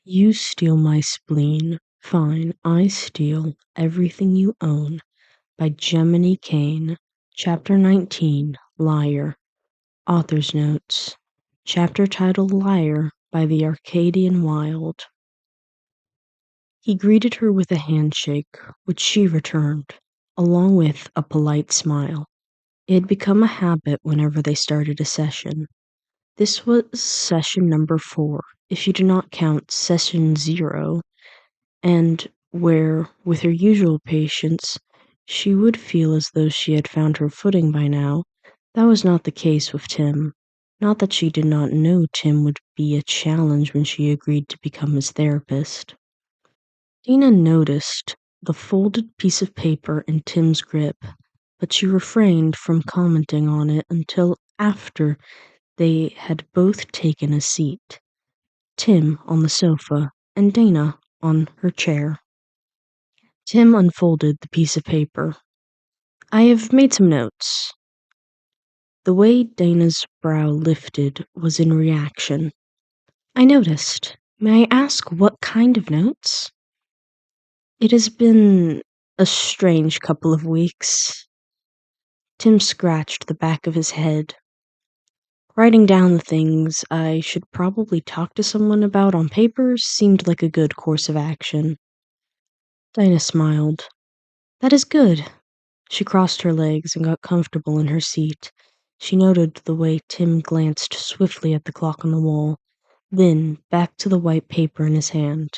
You steal my spleen. Fine, I steal everything you own. By Geminycain. Chapter 19. Liar. Author's Notes. Chapter titled Liar by the Arcadian Wild. He greeted her with a handshake, which she returned, along with a polite smile. It had become a habit whenever they started a session. This was session number 4, if you do not count session 0, and where, with her usual patience, she would feel as though she had found her footing by now. That was not the case with Tim. Not that she did not know Tim would be a challenge when she agreed to become his therapist. Dina noticed the folded piece of paper in Tim's grip, but she refrained from commenting on it until after they had both taken a seat. Tim on the sofa and Dana on her chair. Tim unfolded the piece of paper. I have made some notes. The way Dana's brow lifted was in reaction. I noticed. May I ask what kind of notes? It has been a strange couple of weeks. Tim scratched the back of his head. Writing down the things I should probably talk to someone about on paper seemed like a good course of action. Dinah smiled. That is good. She crossed her legs and got comfortable in her seat. She noted the way Tim glanced swiftly at the clock on the wall, then back to the white paper in his hand,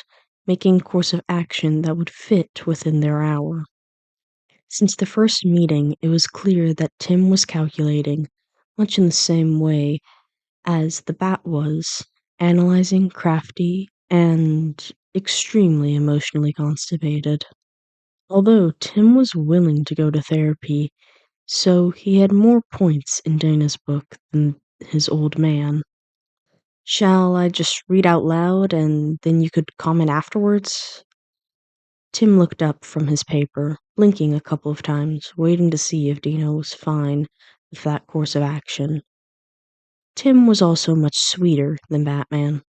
making a course of action that would fit within their hour. Since the first meeting, it was clear that Tim was calculating, much in the same way as the bat was, analyzing, crafty, and extremely emotionally constipated. Although Tim was willing to go to therapy, so he had more points in Dana's book than his old man. Shall I just read out loud and then you could comment afterwards? Tim looked up from his paper, blinking a couple of times, waiting to see if Dana was fine with that course of action. Tim was also much sweeter than Batman.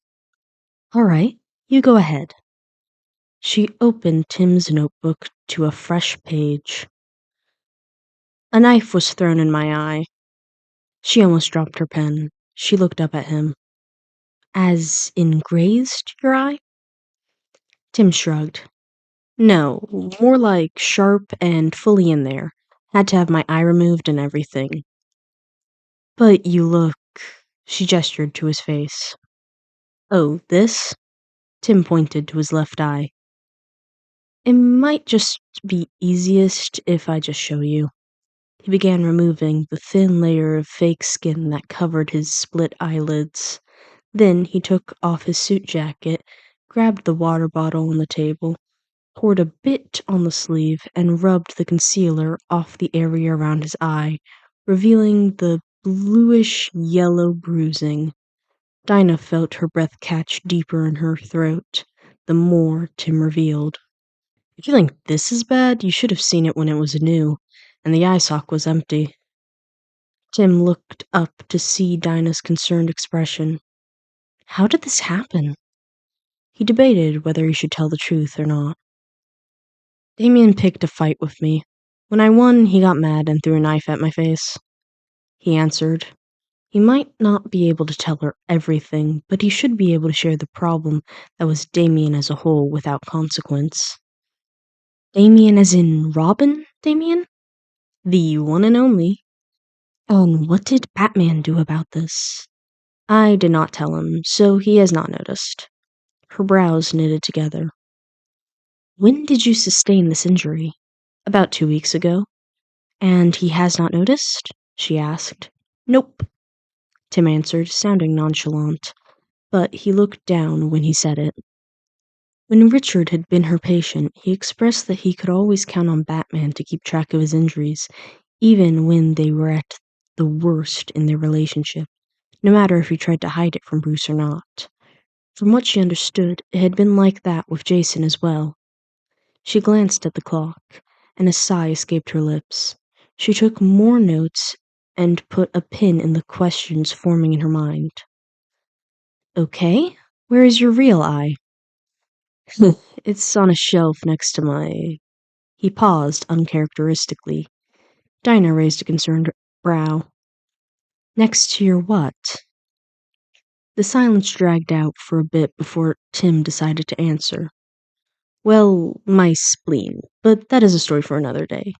All right, you go ahead. She opened Tim's notebook to a fresh page. A knife was thrown in my eye. She almost dropped her pen. She looked up at him. As in grazed your eye? Tim shrugged. No, more like sharp and fully in there. Had to have my eye removed and everything. But you look... She gestured to his face. Oh, this? Tim pointed to his left eye. It might just be easiest if I just show you. He began removing the thin layer of fake skin that covered his split eyelids. Then he took off his suit jacket, grabbed the water bottle on the table, poured a bit on the sleeve, and rubbed the concealer off the area around his eye, revealing the bluish-yellow bruising. Dinah felt her breath catch deeper in her throat, the more Tim revealed. If you think this is bad, you should have seen it when it was new, and the eye sock was empty. Tim looked up to see Dinah's concerned expression. How did this happen? He debated whether he should tell the truth or not. Damien picked a fight with me. When I won, he got mad and threw a knife at my face. He answered. He might not be able to tell her everything, but he should be able to share the problem that was Damien as a whole without consequence. Damien as in Robin, Damien? The one and only. And what did Batman do about this? I did not tell him, so he has not noticed. Her brows knitted together. When did you sustain this injury? About 2 weeks ago. And he has not noticed? She asked. Nope, Tim answered, sounding nonchalant, but he looked down when he said it. When Richard had been her patient, he expressed that he could always count on Batman to keep track of his injuries, even when they were at the worst in their relationship, no matter if he tried to hide it from Bruce or not. From what she understood, it had been like that with Jason as well. She glanced at the clock, and a sigh escaped her lips. She took more notes and put a pin in the questions forming in her mind. Okay, where is your real eye? It's on a shelf next to my... He paused uncharacteristically. Dinah raised a concerned brow. Next to your what? The silence dragged out for a bit before Tim decided to answer. Well, my spleen, but that is a story for another day.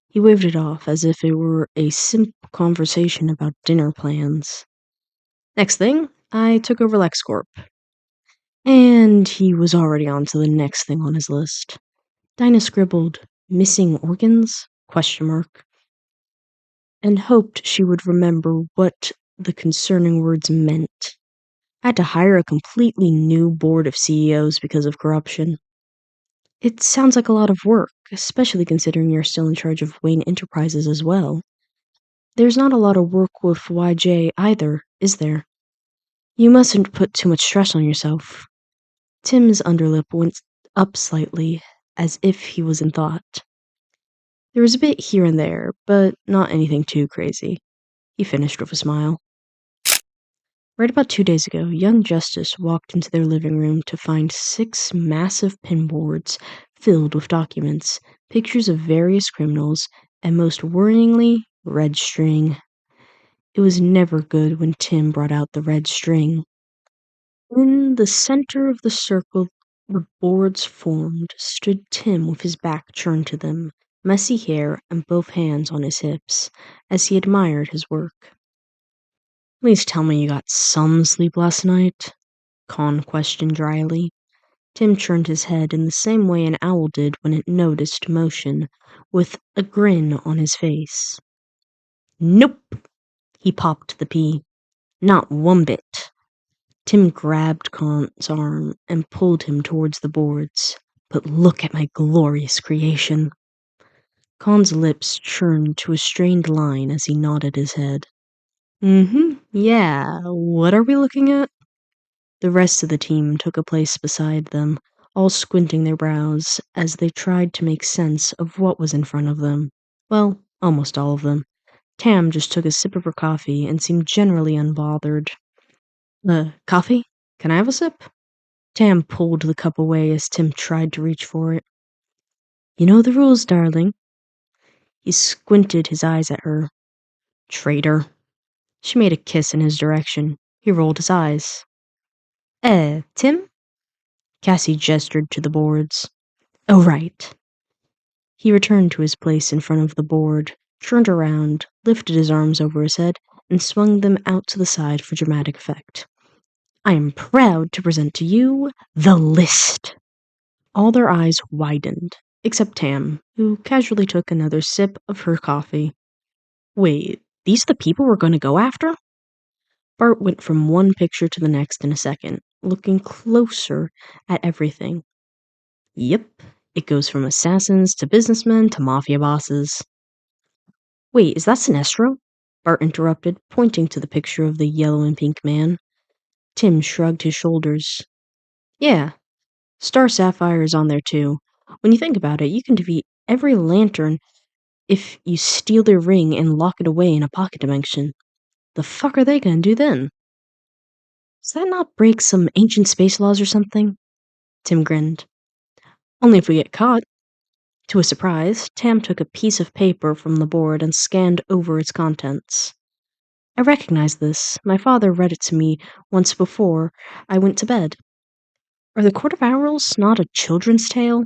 He waved it off as if it were a simple conversation about dinner plans. Next thing, I took over LexCorp. And he was already on to the next thing on his list. Dinah scribbled, missing organs? Question mark. And hoped she would remember what the concerning words meant. I had to hire a completely new board of CEOs because of corruption. It sounds like a lot of work, especially considering you're still in charge of Wayne Enterprises as well. There's not a lot of work with YJ either, is there? You mustn't put too much stress on yourself. Tim's underlip went up slightly, as if he was in thought. There was a bit here and there, but not anything too crazy. He finished with a smile. Right about 2 days ago, young Justice walked into their living room to find 6 massive pinboards filled with documents, pictures of various criminals, and most worryingly, red string. It was never good when Tim brought out the red string. In the center of the circle the boards formed stood Tim with his back turned to them, messy hair and both hands on his hips, as he admired his work. Please tell me you got some sleep last night? Con questioned dryly. Tim turned his head in the same way an owl did when it noticed motion, with a grin on his face. Nope! He popped the pea. Not one bit. Tim grabbed Con's arm and pulled him towards the boards. But look at my glorious creation. Con's lips churned to a strained line as he nodded his head. Yeah, what are we looking at? The rest of the team took a place beside them, all squinting their brows as they tried to make sense of what was in front of them. Well, almost all of them. Tam just took a sip of her coffee and seemed generally unbothered. Coffee? Can I have a sip? Tam pulled the cup away as Tim tried to reach for it. You know the rules, darling. He squinted his eyes at her. Traitor. She made a kiss in his direction. He rolled his eyes. Tim? Cassie gestured to the boards. Oh, right. He returned to his place in front of the board, turned around, lifted his arms over his head, and swung them out to the side for dramatic effect. I am proud to present to you the list. All their eyes widened, except Tam, who casually took another sip of her coffee. Wait, these the people we're going to go after? Bart went from one picture to the next in a second, looking closer at everything. Yep, it goes from assassins to businessmen to mafia bosses. Wait, is that Sinestro? Bart interrupted, pointing to the picture of the yellow and pink man. Tim shrugged his shoulders. Yeah, Star Sapphire is on there too. When you think about it, you can defeat every lantern if you steal their ring and lock it away in a pocket dimension. The fuck are they gonna do then? Does that not break some ancient space laws or something? Tim grinned. Only if we get caught. To his surprise, Tam took a piece of paper from the board and scanned over its contents. I recognize this. My father read it to me once before I went to bed. Are the Court of Owls not a children's tale?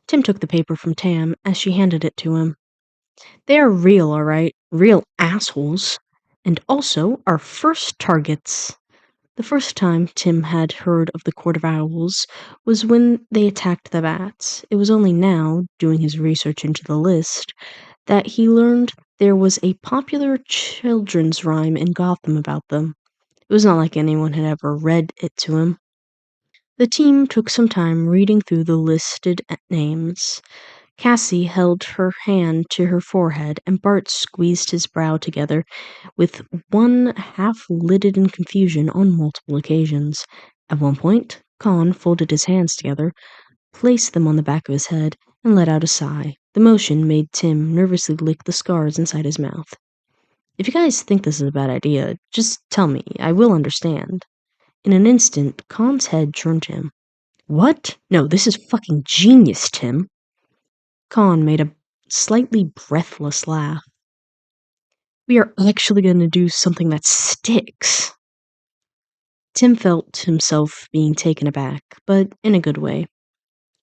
Tim took the paper from Tam as she handed it to him. They are real, all right. Real assholes. And also our first targets. The first time Tim had heard of the Court of Owls was when they attacked the bats. It was only now, doing his research into the list, that he learned there was a popular children's rhyme in Gotham about them. It was not like anyone had ever read it to him. The team took some time reading through the listed names. Cassie held her hand to her forehead, and Bart squeezed his brow together, with one half-lidded in confusion on multiple occasions. At one point, Con folded his hands together, placed them on the back of his head, and let out a sigh. The motion made Tim nervously lick the scars inside his mouth. If you guys think this is a bad idea, just tell me. I will understand. In an instant, Con's head turned to him. What? No, this is fucking genius, Tim. Con made a slightly breathless laugh. We are actually going to do something that sticks. Tim felt himself being taken aback, but in a good way.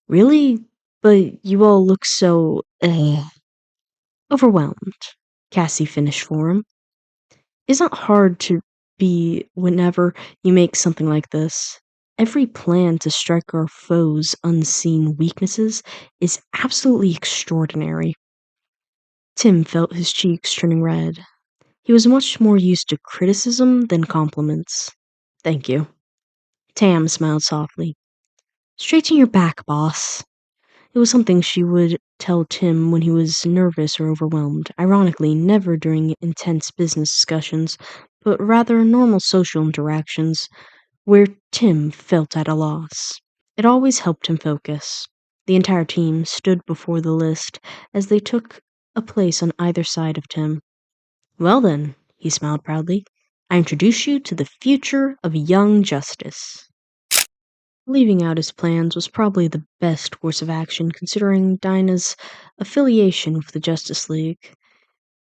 Really? But you all look so, overwhelmed, Cassie finished for him. It's not hard to be whenever you make something like this. Every plan to strike our foes' unseen weaknesses is absolutely extraordinary. Tim felt his cheeks turning red. He was much more used to criticism than compliments. Thank you. Tam smiled softly. Straighten your back, boss. It was something she would tell Tim when he was nervous or overwhelmed, ironically, never during intense business discussions, but rather normal social interactions where Tim felt at a loss. It always helped him focus. The entire team stood before the list as they took a place on either side of Tim. Well then, he smiled proudly, I introduce you to the future of young justice. Leaving out his plans was probably the best course of action considering Dinah's affiliation with the Justice League.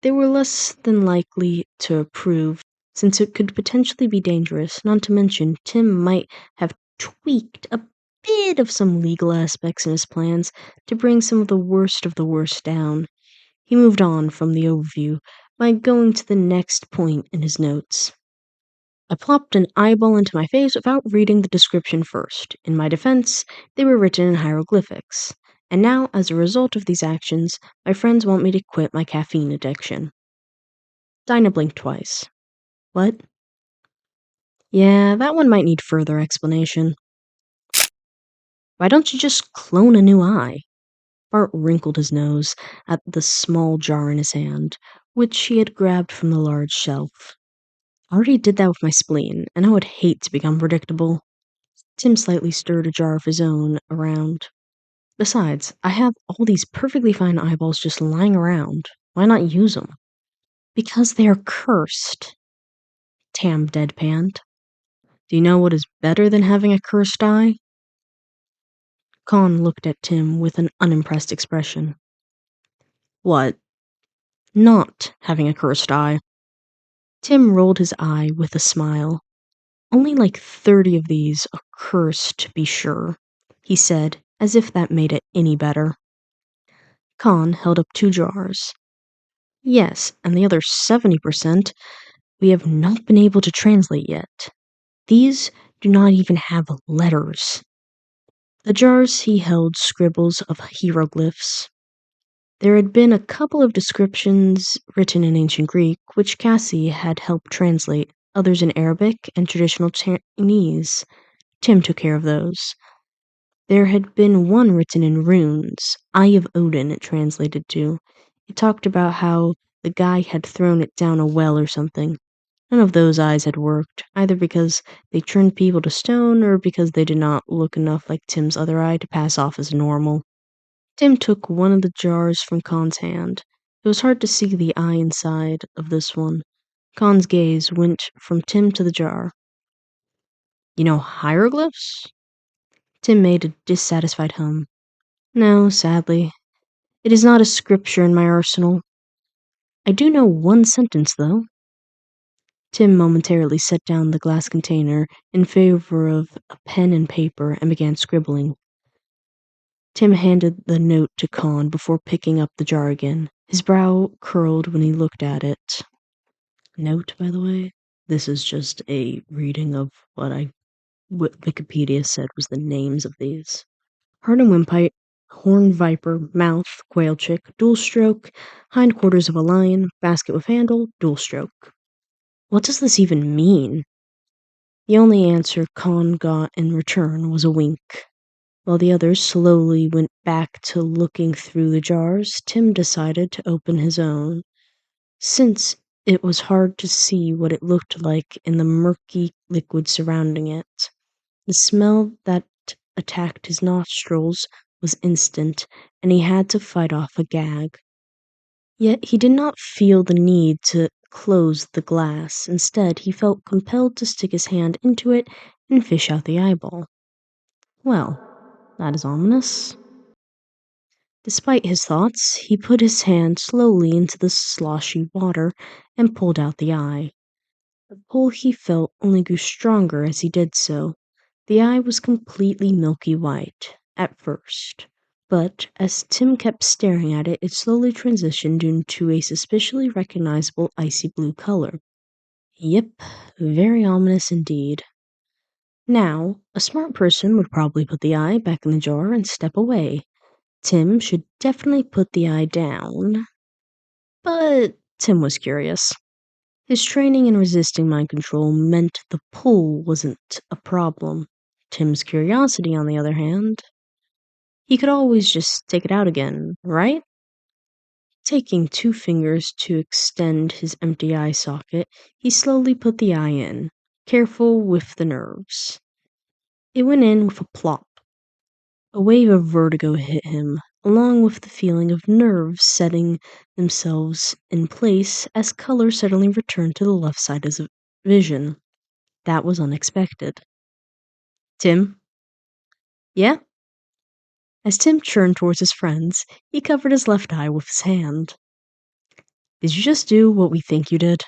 They were less than likely to approve, since it could potentially be dangerous, not to mention Tim might have tweaked a bit of some legal aspects in his plans to bring some of the worst down. He moved on from the overview by going to the next point in his notes. I plopped an eyeball into my face without reading the description first. In my defense, they were written in hieroglyphics. And now, as a result of these actions, my friends want me to quit my caffeine addiction. Dinah blinked twice. What? Yeah, that one might need further explanation. Why don't you just clone a new eye? Bart wrinkled his nose at the small jar in his hand, which he had grabbed from the large shelf. I already did that with my spleen, and I would hate to become predictable. Tim slightly stirred a jar of his own around. Besides, I have all these perfectly fine eyeballs just lying around. Why not use them? Because they are cursed. Tam deadpanned. Do you know what is better than having a cursed eye? Con looked at Tim with an unimpressed expression. What? Not having a cursed eye. Tim rolled his eye with a smile. Only like 30 of these are cursed, to be sure, he said, as if that made it any better. Con held up 2 jars. Yes, and the other 70% we have not been able to translate yet. These do not even have letters. The jars he held scribbles of hieroglyphs. There had been a couple of descriptions written in ancient Greek, which Cassie had helped translate, others in Arabic and traditional Chinese. Tim took care of those. There had been one written in runes, Eye of Odin it translated to. It talked about how the guy had thrown it down a well or something. None of those eyes had worked, either because they turned people to stone or because they did not look enough like Tim's other eye to pass off as normal. Tim took one of the jars from Con's hand. It was hard to see the eye inside of this one. Con's gaze went from Tim to the jar. You know hieroglyphs? Tim made a dissatisfied hum. No, sadly. It is not a scripture in my arsenal. I do know one sentence, though. Tim momentarily set down the glass container in favor of a pen and paper and began scribbling. Tim handed the note to Con before picking up the jar again. His brow curled when he looked at it. Note, by the way, this is just a reading of what Wikipedia said was the names of these. Heart and windpipe, horned viper, mouth, quail chick, dual stroke, hindquarters of a lion, basket with handle, dual stroke. What does this even mean? The only answer Con got in return was a wink. While the others slowly went back to looking through the jars, Tim decided to open his own. Since it was hard to see what it looked like in the murky liquid surrounding it, the smell that attacked his nostrils was instant, and he had to fight off a gag. Yet he did not feel the need to close the glass. Instead, he felt compelled to stick his hand into it and fish out the eyeball. Well, that is ominous. Despite his thoughts, he put his hand slowly into the sloshy water and pulled out the eye. The pull he felt only grew stronger as he did so. The eye was completely milky white, at first, but as Tim kept staring at it, it slowly transitioned into a suspiciously recognizable icy blue color. Yep, very ominous indeed. Now, a smart person would probably put the eye back in the jar and step away. Tim should definitely put the eye down. But Tim was curious. His training in resisting mind control meant the pull wasn't a problem. Tim's curiosity, on the other hand, he could always just take it out again, right? Taking 2 fingers to extend his empty eye socket, he slowly put the eye in, careful with the nerves. It went in with a plop. A wave of vertigo hit him, along with the feeling of nerves setting themselves in place as color suddenly returned to the left side of his vision. That was unexpected. Tim? Yeah? As Tim turned towards his friends, he covered his left eye with his hand. Did you just do what we think you did?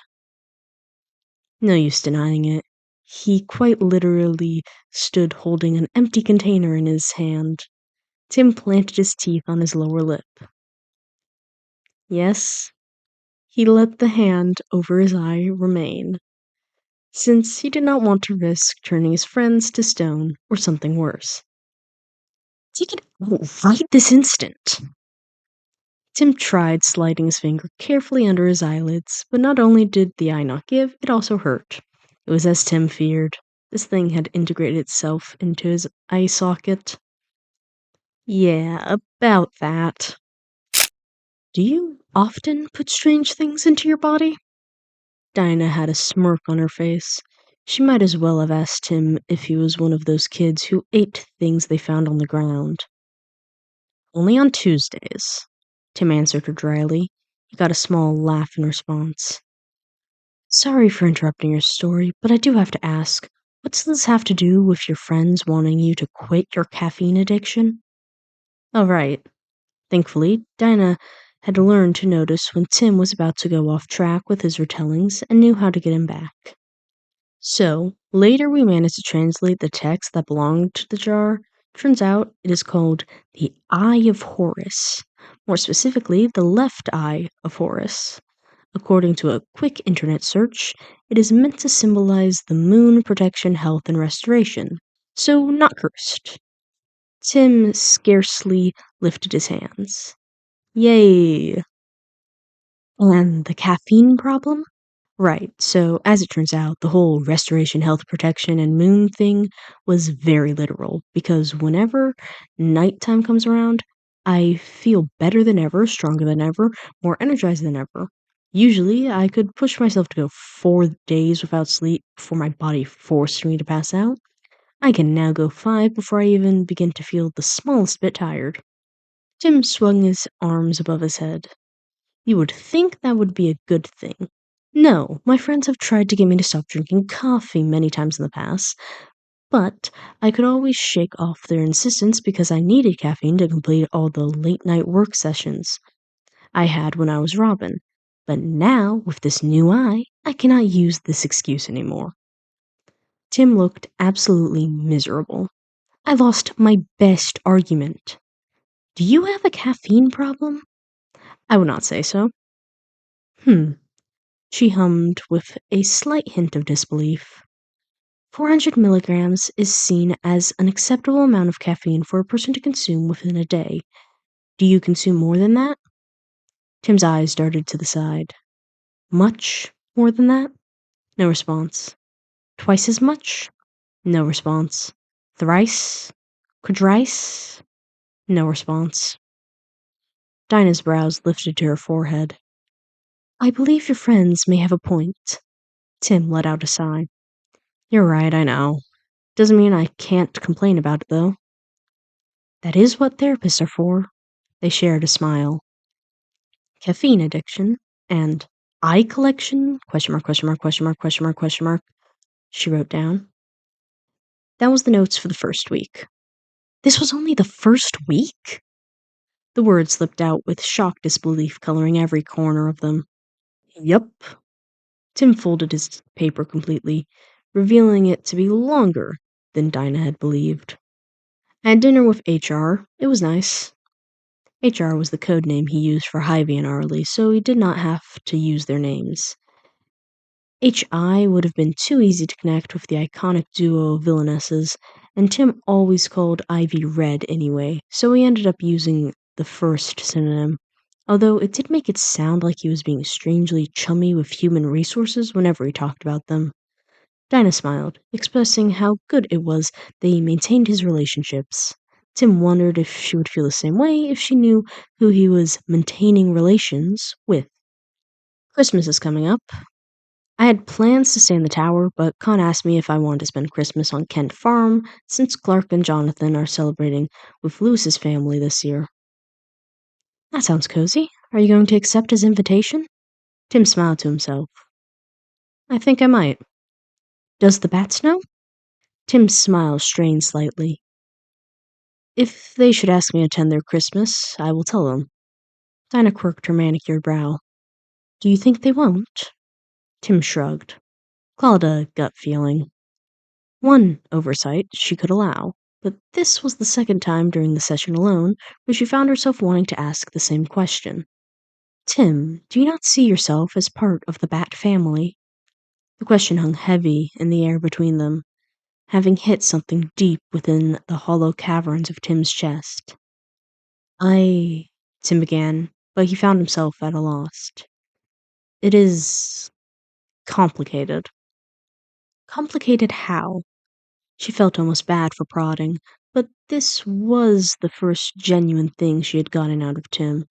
No use denying it. He quite literally stood holding an empty container in his hand. Tim planted his teeth on his lower lip. Yes, he let the hand over his eye remain, since he did not want to risk turning his friends to stone or something worse. Take it out right this instant. Tim tried sliding his finger carefully under his eyelids, but not only did the eye not give, it also hurt. It was as Tim feared. This thing had integrated itself into his eye socket. Yeah, about that. Do you often put strange things into your body? Dinah had a smirk on her face. She might as well have asked him if he was one of those kids who ate things they found on the ground. Only on Tuesdays, Tim answered her dryly. He got a small laugh in response. Sorry for interrupting your story, but I do have to ask, what does this have to do with your friends wanting you to quit your caffeine addiction? Oh, right. Thankfully, Dinah had learned to notice when Tim was about to go off track with his retellings and knew how to get him back. So, later we managed to translate the text that belonged to the jar. Turns out it is called the Eye of Horus, more specifically, the left eye of Horus. According to a quick internet search, it is meant to symbolize the moon, protection, health, and restoration. So, not cursed. Tim scarcely lifted his hands. Yay! And the caffeine problem? Right, so as it turns out, the whole restoration, health protection, and moon thing was very literal, because whenever nighttime comes around, I feel better than ever, stronger than ever, more energized than ever. Usually, I could push myself to go 4 days without sleep before my body forced me to pass out. I can now go 5 before I even begin to feel the smallest bit tired. Jim swung his arms above his head. You would think that would be a good thing. No, my friends have tried to get me to stop drinking coffee many times in the past, but I could always shake off their insistence because I needed caffeine to complete all the late night work sessions I had when I was Robin. But now, with this new eye, I cannot use this excuse anymore. Tim looked absolutely miserable. I lost my best argument. Do you have a caffeine problem? I would not say so. She hummed with a slight hint of disbelief. 400 milligrams is seen as an acceptable amount of caffeine for a person to consume within a day. Do you consume more than that? Tim's eyes darted to the side. Much more than that? No response. Twice as much? No response. Thrice? Quadrice? No response. Dinah's brows lifted to her forehead. I believe your friends may have a point. Tim let out a sigh. You're right, I know. Doesn't mean I can't complain about it, though. That is what therapists are for. They shared a smile. Caffeine addiction and eye collection? Question mark, question mark, question mark, question mark, question mark. She wrote down. That was the notes for the first week. This was only the first week? The words slipped out with shocked disbelief coloring every corner of them. Yup. Tim folded his paper completely, revealing it to be longer than Dinah had believed. I had dinner with HR. It was nice. HR was the code name he used for Hyvie and Arlie, so he did not have to use their names. HI would have been too easy to connect with the iconic duo of villainesses, and Tim always called Ivy Red anyway, so he ended up using the first synonym, although it did make it sound like he was being strangely chummy with human resources whenever he talked about them. Dinah smiled, expressing how good it was that he maintained his relationships. Tim wondered if she would feel the same way if she knew who he was maintaining relations with. Christmas is coming up. I had plans to stay in the tower, but Con asked me if I wanted to spend Christmas on Kent Farm since Clark and Jonathan are celebrating with Lewis's family this year. That sounds cozy. Are you going to accept his invitation? Tim smiled to himself. I think I might. Does the bats know? Tim's smile strained slightly. If they should ask me to attend their Christmas, I will tell them. Dinah quirked her manicured brow. Do you think they won't? Tim shrugged. Called a gut feeling. One oversight she could allow, but this was the second time during the session alone where she found herself wanting to ask the same question. Tim, do you not see yourself as part of the Bat family? The question hung heavy in the air between them, having hit something deep within the hollow caverns of Tim's chest. Tim began, but he found himself at a loss. It is complicated. Complicated how? She felt almost bad for prodding, but this was the first genuine thing she had gotten out of Tim.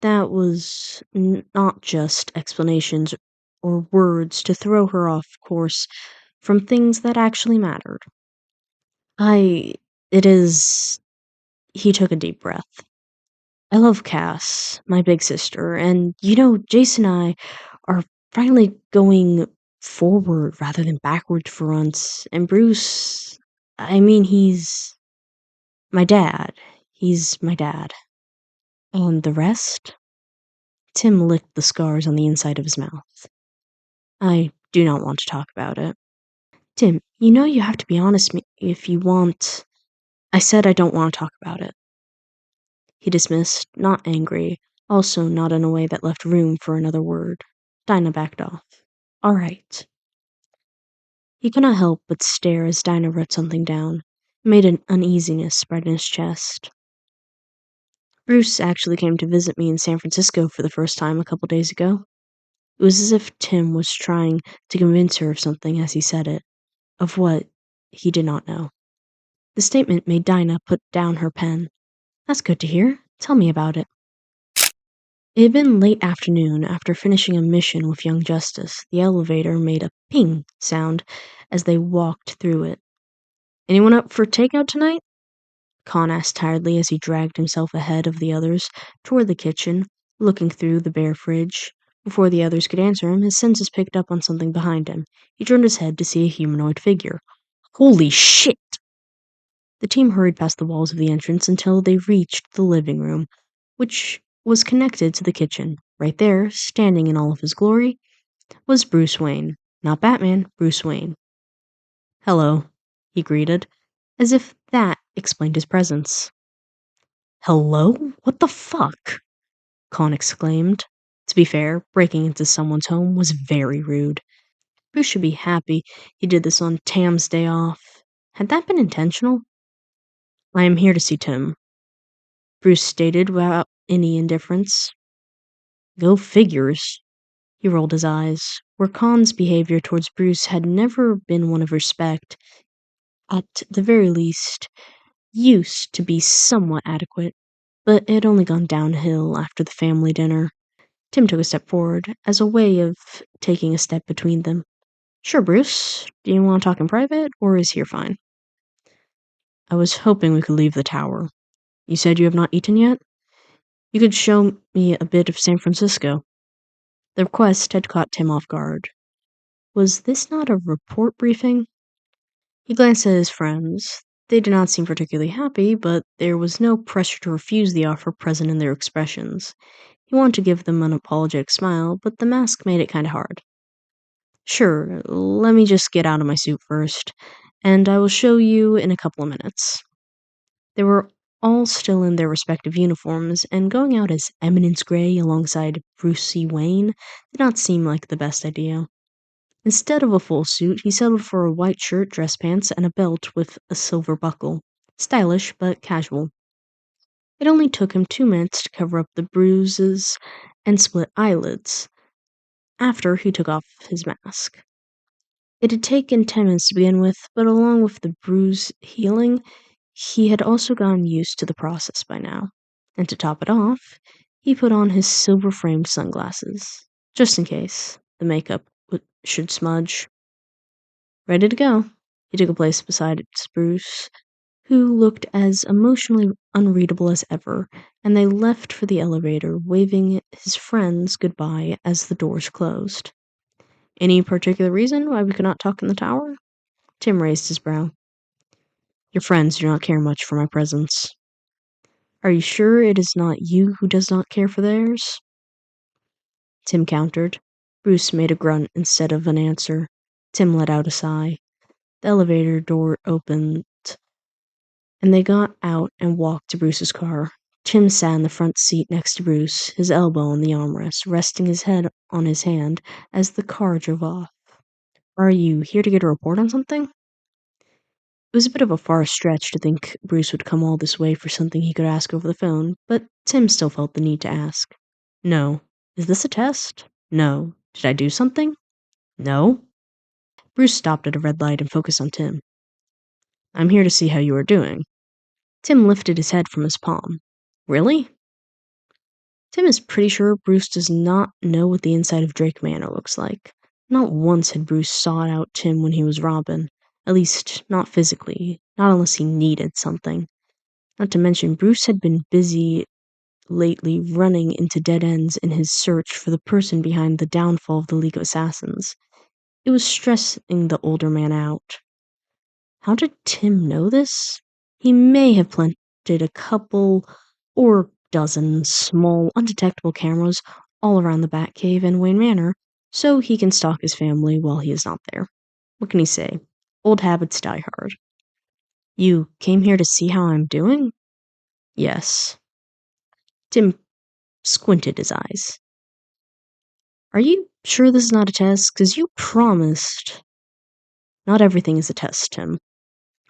That was not just explanations or words to throw her off course from things that actually mattered. It is. He took a deep breath. I love Cass, my big sister, and Jason and I are finally going forward rather than backward for once. And Bruce, he's my dad. He's my dad. And the rest? Tim licked the scars on the inside of his mouth. I do not want to talk about it. Tim, you have to be honest if you want. I said I don't want to talk about it. He dismissed, not angry, also not in a way that left room for another word. Dinah backed off. All right. He could not help but stare as Dinah wrote something down. It made an uneasiness spread in his chest. Bruce actually came to visit me in San Francisco for the first time a couple days ago. It was as if Tim was trying to convince her of something as he said it, of what he did not know. The statement made Dinah put down her pen. That's good to hear. Tell me about it. It had been late afternoon after finishing a mission with young Justice. The elevator made a ping sound as they walked through it. Anyone up for takeout tonight? Con asked tiredly as he dragged himself ahead of the others toward the kitchen, looking through the bare fridge. Before the others could answer him, his senses picked up on something behind him. He turned his head to see a humanoid figure. Holy shit! The team hurried past the walls of the entrance until they reached the living room, which was connected to the kitchen. Right there, standing in all of his glory, was Bruce Wayne. Not Batman, Bruce Wayne. Hello, he greeted, as if that explained his presence. Hello? What the fuck? Con exclaimed. To be fair, breaking into someone's home was very rude. Bruce should be happy he did this on Tam's day off. Had that been intentional? I am here to see Tim, Bruce stated without any indifference. Go figures. He rolled his eyes, where Con's behavior towards Bruce had never been one of respect. At the very least, used to be somewhat adequate, but it had only gone downhill after the family dinner. Tim took a step forward, as a way of taking a step between them. Sure, Bruce. Do you want to talk in private, or is here fine? I was hoping we could leave the tower. You said you have not eaten yet? You could show me a bit of San Francisco. The request had caught Tim off guard. Was this not a report briefing? He glanced at his friends. They did not seem particularly happy, but there was no pressure to refuse the offer present in their expressions. He wanted to give them an apologetic smile, but the mask made it kinda hard. Sure, let me just get out of my suit first, and I will show you in a couple of minutes. They were all still in their respective uniforms, and going out as Eminence Gray alongside Bruce C. Wayne did not seem like the best idea. Instead of a full suit, he settled for a white shirt, dress pants, and a belt with a silver buckle. Stylish, but casual. It only took him 2 minutes to cover up the bruises and split eyelids after he took off his mask. It had taken 10 minutes to begin with, but along with the bruise healing, he had also gotten used to the process by now. And to top it off, he put on his silver-framed sunglasses, just in case the makeup should smudge. Ready to go. He took a place beside Bruce, who looked as emotionally unreadable as ever, and they left for the elevator, waving his friends goodbye as the doors closed. Any particular reason why we could not talk in the tower? Tim raised his brow. Your friends do not care much for my presence. Are you sure it is not you who does not care for theirs? Tim countered. Bruce made a grunt instead of an answer. Tim let out a sigh. The elevator door opened, and they got out and walked to Bruce's car. Tim sat in the front seat next to Bruce, his elbow on the armrest, resting his head on his hand as the car drove off. Are you here to get a report on something? It was a bit of a far stretch to think Bruce would come all this way for something he could ask over the phone, but Tim still felt the need to ask. No. Is this a test? No. Did I do something? No. Bruce stopped at a red light and focused on Tim. I'm here to see how you are doing. Tim lifted his head from his palm. Really? Tim is pretty sure Bruce does not know what the inside of Drake Manor looks like. Not once had Bruce sought out Tim when he was Robin. At least, not physically. Not unless he needed something. Not to mention, Bruce had been busy lately running into dead ends in his search for the person behind the downfall of the League of Assassins. It was stressing the older man out. How did Tim know this? He may have planted a couple or dozen small, undetectable cameras all around the Batcave and Wayne Manor, so he can stalk his family while he is not there. What can he say? Old habits die hard. You came here to see how I'm doing? Yes. Tim squinted his eyes. Are you sure this is not a test? 'Cause you promised. Not everything is a test, Tim,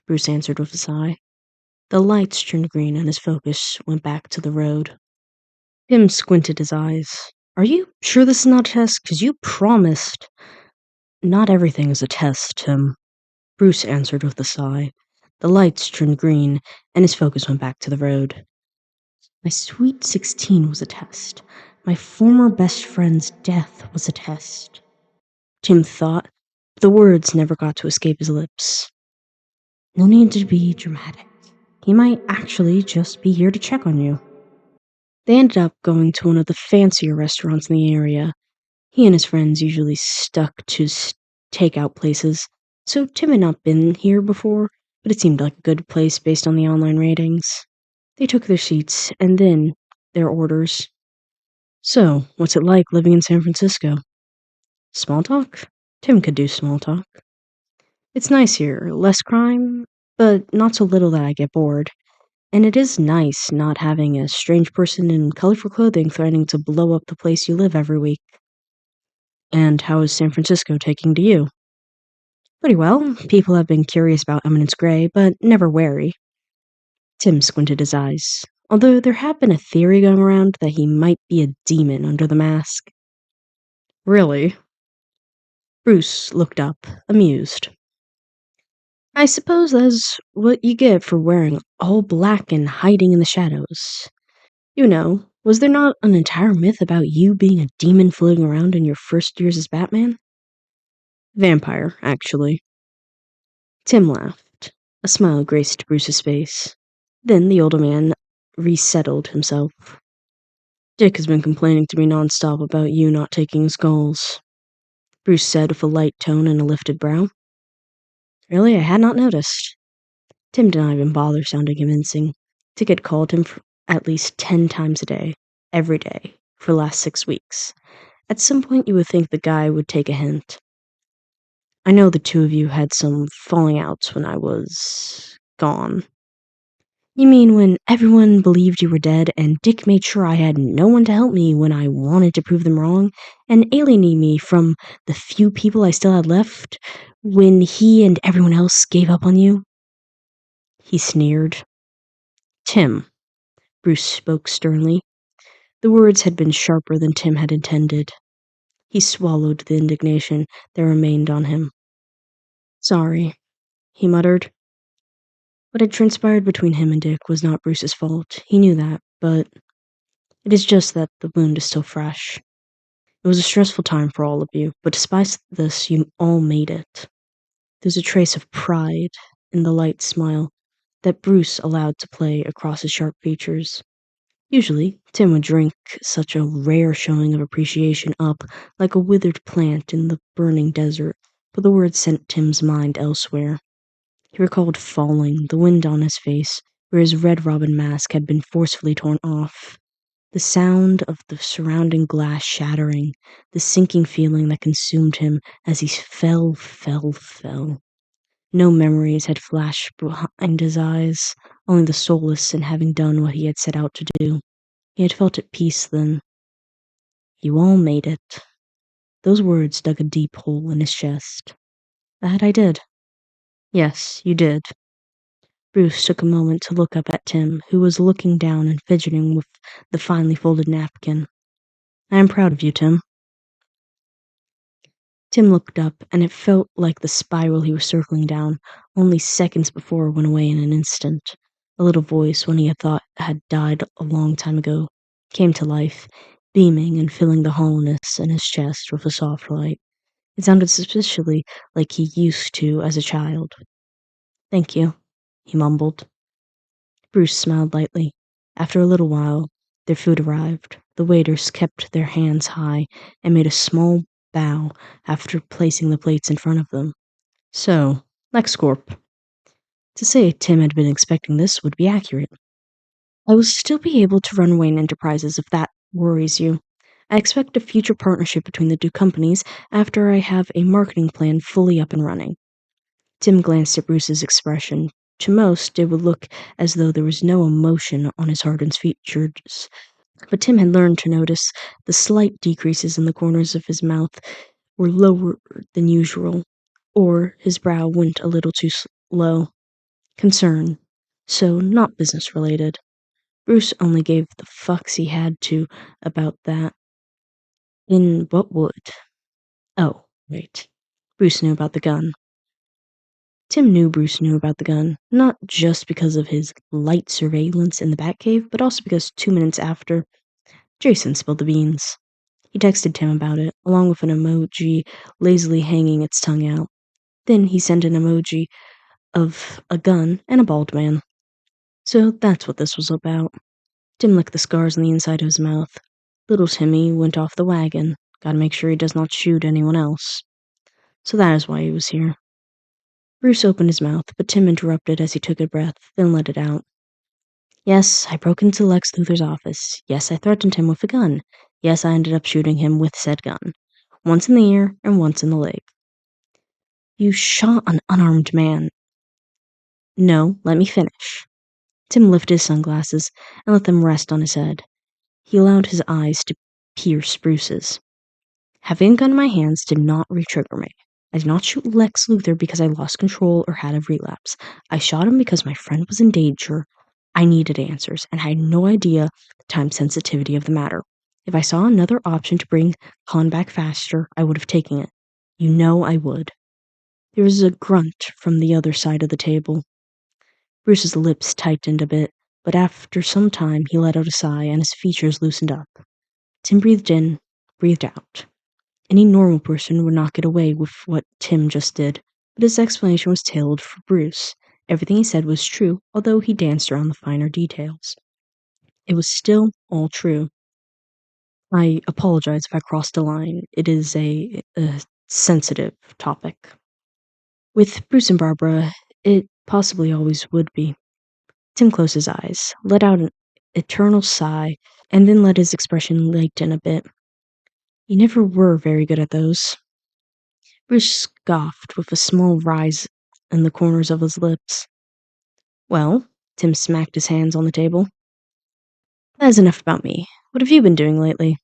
Bruce answered with a sigh. The lights turned green and his focus went back to the road. Tim squinted his eyes. Are you sure this is not a test? 'Cause you promised. Not everything is a test, Tim, Bruce answered with a sigh. The lights turned green and his focus went back to the road. My sweet 16 was a test. My former best friend's death was a test. Tim thought, but the words never got to escape his lips. No need to be dramatic. He might actually just be here to check on you. They ended up going to one of the fancier restaurants in the area. He and his friends usually stuck to takeout places, so Tim had not been here before, but it seemed like a good place based on the online ratings. They took their seats, and then their orders. So, what's it like living in San Francisco? Small talk? Tim could do small talk. It's nice here, less crime, but not so little that I get bored. And it is nice not having a strange person in colorful clothing threatening to blow up the place you live every week. And how is San Francisco taking to you? Pretty well. People have been curious about Eminence Gray, but never wary. Tim squinted his eyes, although there had been a theory going around that he might be a demon under the mask. Really? Bruce looked up, amused. I suppose that's what you get for wearing all black and hiding in the shadows. You know, was there not an entire myth about you being a demon floating around in your first years as Batman? Vampire, actually. Tim laughed. A smile graced Bruce's face. Then the older man resettled himself. Dick has been complaining to me nonstop about you not taking skulls, Bruce said with a light tone and a lifted brow. Really, I had not noticed. Tim did not even bother sounding convincing. Dick had called him for at least 10 times a day, every day, for the last 6 weeks. At some point you would think the guy would take a hint. I know the two of you had some falling outs when I was gone. You mean when everyone believed you were dead and Dick made sure I had no one to help me when I wanted to prove them wrong and alienate me from the few people I still had left when he and everyone else gave up on you? He sneered. Tim, Bruce spoke sternly. The words had been sharper than Tim had intended. He swallowed the indignation that remained on him. Sorry, he muttered. What had transpired between him and Dick was not Bruce's fault. He knew that, but it is just that the wound is still fresh. It was a stressful time for all of you, but despite this, you all made it. There's a trace of pride in the light smile that Bruce allowed to play across his sharp features. Usually, Tim would drink such a rare showing of appreciation up like a withered plant in the burning desert, but the words sent Tim's mind elsewhere. He recalled falling, the wind on his face, where his red robin mask had been forcefully torn off. The sound of the surrounding glass shattering, the sinking feeling that consumed him as he fell. No memories had flashed behind his eyes, only the solace in having done what he had set out to do. He had felt at peace then. You all made it. Those words dug a deep hole in his chest. That I did. Yes, you did. Bruce took a moment to look up at Tim, who was looking down and fidgeting with the finely folded napkin. I am proud of you, Tim. Tim looked up, and it felt like the spiral he was circling down only seconds before went away in an instant. A little voice, one he had thought had died a long time ago, came to life, beaming and filling the hollowness in his chest with a soft light. It sounded suspiciously like he used to as a child. Thank you, he mumbled. Bruce smiled lightly. After a little while, their food arrived. The waiters kept their hands high and made a small bow after placing the plates in front of them. So, LexCorp. To say Tim had been expecting this would be accurate. I will still be able to run Wayne Enterprises if that worries you. I expect a future partnership between the two companies after I have a marketing plan fully up and running. Tim glanced at Bruce's expression. To most, it would look as though there was no emotion on his hardened features, but Tim had learned to notice the slight decreases in the corners of his mouth were lower than usual, or his brow went a little too low. Concern, so not business-related. Bruce only gave the fucks he had to about that. In what would? Oh, right. Bruce knew about the gun. Tim knew Bruce knew about the gun, not just because of his light surveillance in the Batcave, but also because 2 minutes after, Jason spilled the beans. He texted Tim about it, along with an emoji lazily hanging its tongue out. Then he sent an emoji of a gun and a bald man. So that's what this was about. Tim licked the scars on the inside of his mouth. Little Timmy went off the wagon. Gotta make sure he does not shoot anyone else. So that is why he was here. Bruce opened his mouth, but Tim interrupted as he took a breath, then let it out. Yes, I broke into Lex Luthor's office. Yes, I threatened him with a gun. Yes, I ended up shooting him with said gun. Once in the ear and once in the leg. You shot an unarmed man. No, let me finish. Tim lifted his sunglasses and let them rest on his head. He allowed his eyes to pierce Bruce's. Having a gun in my hands did not re-trigger me. I did not shoot Lex Luthor because I lost control or had a relapse. I shot him because my friend was in danger. I needed answers, and had no idea the time sensitivity of the matter. If I saw another option to bring Khan back faster, I would have taken it. You know I would. There was a grunt from the other side of the table. Bruce's lips tightened a bit, but after some time he let out a sigh and his features loosened up. Tim breathed in, breathed out. Any normal person would not get away with what Tim just did, but his explanation was tailored for Bruce. Everything he said was true, although he danced around the finer details. It was still all true. I apologize if I crossed a line. It is a sensitive topic. With Bruce and Barbara, It possibly always would be. Tim closed his eyes, let out an eternal sigh, and then let his expression lighten a bit. You never were very good at those. Bruce scoffed with a small rise in the corners of his lips. Well, Tim smacked his hands on the table. That's enough about me. What have you been doing lately?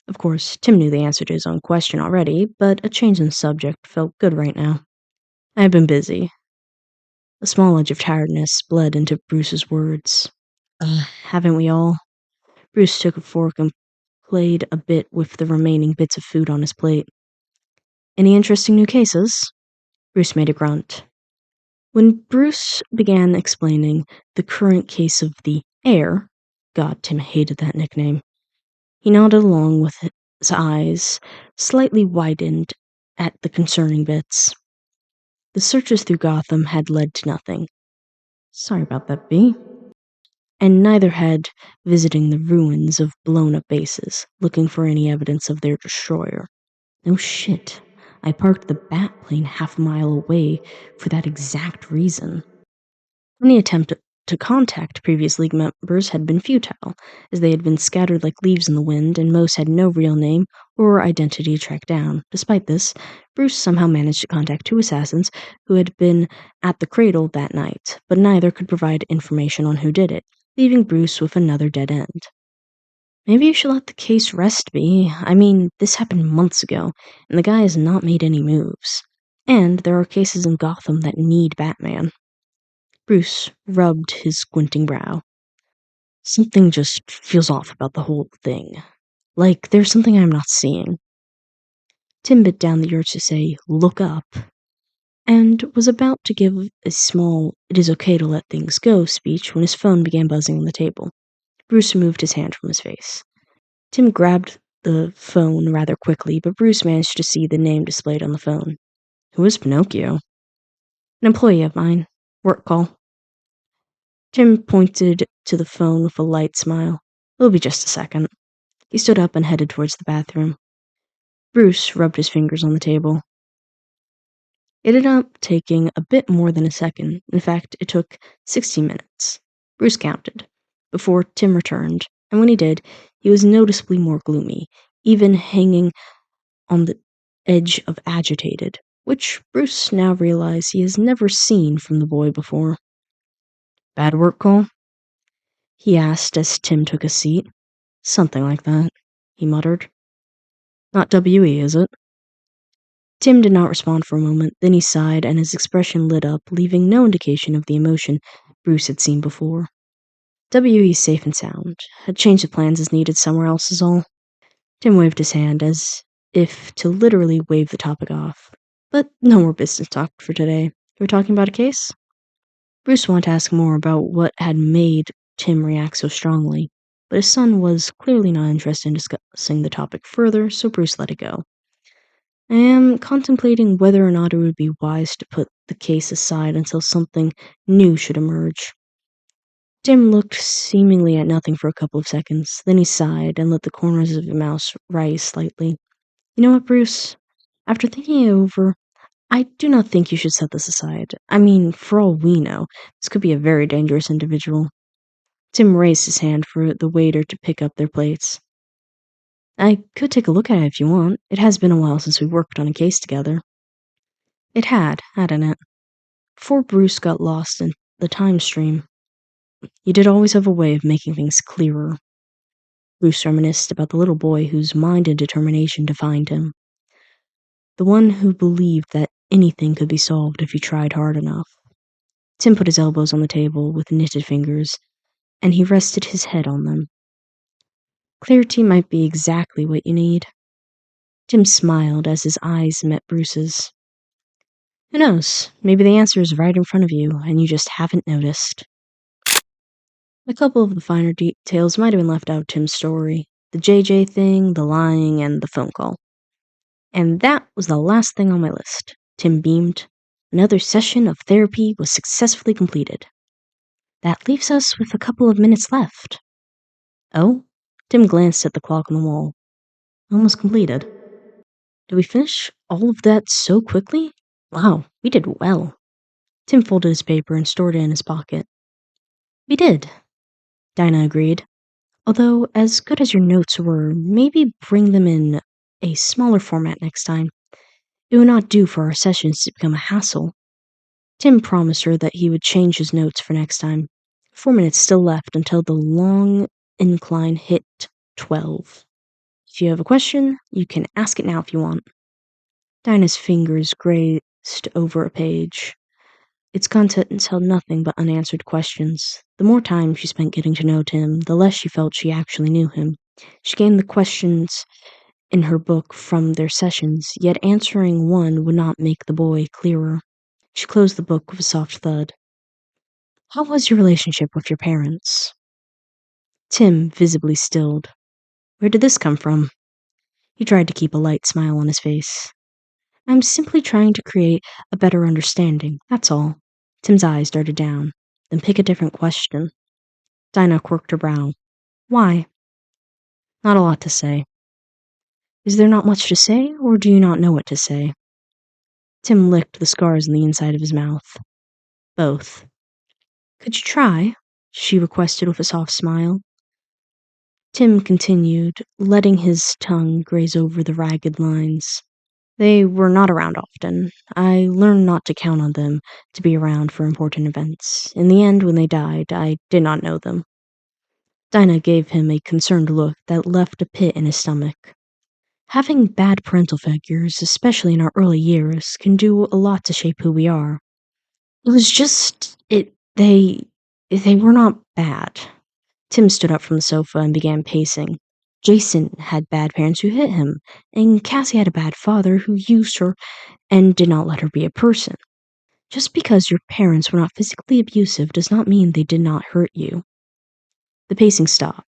Of course, Tim knew the answer to his own question already, but a change in subject felt good right now. I've been busy. A small edge of tiredness bled into Bruce's words. Haven't we all? Bruce took a fork and played a bit with the remaining bits of food on his plate. Any interesting new cases? Bruce made a grunt. When Bruce began explaining the current case of the heir, God, Tim hated that nickname, he nodded along with his eyes slightly widened at the concerning bits. The searches through Gotham had led to nothing. Sorry about that, B. And neither had visiting the ruins of blown-up bases, looking for any evidence of their destroyer. No shit. I parked the Batplane half a mile away for that exact reason. Any attempt to contact previous League members had been futile, as they had been scattered like leaves in the wind, and most had no real name or identity to track down. Despite this, Bruce somehow managed to contact 2 assassins who had been at the cradle that night, but neither could provide information on who did it, leaving Bruce with another dead end. Maybe you should let the case rest, B. I mean, this happened months ago, and the guy has not made any moves. And there are cases in Gotham that need Batman. Bruce rubbed his squinting brow. Something just feels off about the whole thing. Like there's something I'm not seeing. Tim bit down the urge to say, look up, and was about to give a small, it is okay to let things go speech when his phone began buzzing on the table. Bruce removed his hand from his face. Tim grabbed the phone rather quickly, but Bruce managed to see the name displayed on the phone. Who is Pinocchio? An employee of mine. Work call. Tim pointed to the phone with a light smile. It'll be just a second. He stood up and headed towards the bathroom. Bruce rubbed his fingers on the table. It ended up taking a bit more than a second. In fact, it took 60 minutes. Bruce counted, before Tim returned, and when he did, he was noticeably more gloomy, even hanging on the edge of agitated, which Bruce now realized he has never seen from the boy before. Bad work call? He asked as Tim took a seat. Something like that, he muttered. Not WE, is it? Tim did not respond for a moment, then he sighed and his expression lit up, leaving no indication of the emotion Bruce had seen before. WE's safe and sound. A change of plans is needed somewhere else is all. Tim waved his hand as if to literally wave the topic off. But no more business talk for today. We're talking about a case? Bruce wanted to ask more about what had made Tim react so strongly, but his son was clearly not interested in discussing the topic further, so Bruce let it go. I am contemplating whether or not it would be wise to put the case aside until something new should emerge. Tim looked seemingly at nothing for a couple of seconds, then he sighed and let the corners of his mouth rise slightly. You know what, Bruce? After thinking it over, I do not think you should set this aside. I mean, for all we know, this could be a very dangerous individual. Tim raised his hand for the waiter to pick up their plates. I could take a look at it if you want. It has been a while since we worked on a case together. It had, hadn't it? Before Bruce got lost in the time stream. You did always have a way of making things clearer. Bruce reminisced about the little boy whose mind and determination defined him. The one who believed that anything could be solved if he tried hard enough. Tim put his elbows on the table with knitted fingers, and he rested his head on them. Clarity might be exactly what you need. Tim smiled as his eyes met Bruce's. Who knows? Maybe the answer is right in front of you, and you just haven't noticed. A couple of the finer details might have been left out of Tim's story. The JJ thing, the lying, and the phone call. And that was the last thing on my list. Tim beamed. Another session of therapy was successfully completed. That leaves us with a couple of minutes left. Oh? Tim glanced at the clock on the wall. Almost completed. Did we finish all of that so quickly? Wow, we did well. Tim folded his paper and stored it in his pocket. We did, Dinah agreed. Although, as good as your notes were, maybe bring them in a smaller format next time. It would not do for our sessions to become a hassle. Tim promised her that he would change his notes for next time. 4 minutes still left until the long incline hit 12. If you have a question, you can ask it now if you want. Dinah's fingers grazed over a page. Its contents held nothing but unanswered questions. The more time she spent getting to know Tim, the less she felt she actually knew him. She gained the questions in her book from their sessions, yet answering one would not make the boy clearer. She closed the book with a soft thud. How was your relationship with your parents? Tim visibly stilled. Where did this come from? He tried to keep a light smile on his face. I'm simply trying to create a better understanding, that's all. Tim's eyes darted down. Then pick a different question. Dinah quirked her brow. Why? Not a lot to say. Is there not much to say, or do you not know what to say? Tim licked the scars on the inside of his mouth. Both. Could you try? She requested with a soft smile. Tim continued, letting his tongue graze over the ragged lines. They were not around often. I learned not to count on them to be around for important events. In the end, when they died, I did not know them. Dinah gave him a concerned look that left a pit in his stomach. Having bad parental figures, especially in our early years, can do a lot to shape who we are. It was just they were not bad. Tim stood up from the sofa and began pacing. Jason had bad parents who hit him, and Cassie had a bad father who used her and did not let her be a person. Just because your parents were not physically abusive does not mean they did not hurt you. The pacing stopped.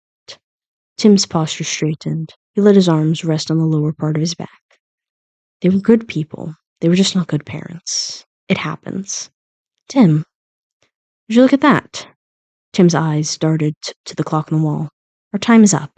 Tim's posture straightened. He let his arms rest on the lower part of his back. They were good people. They were just not good parents. It happens. Tim, would you look at that? Tim's eyes darted to the clock on the wall. Our time is up.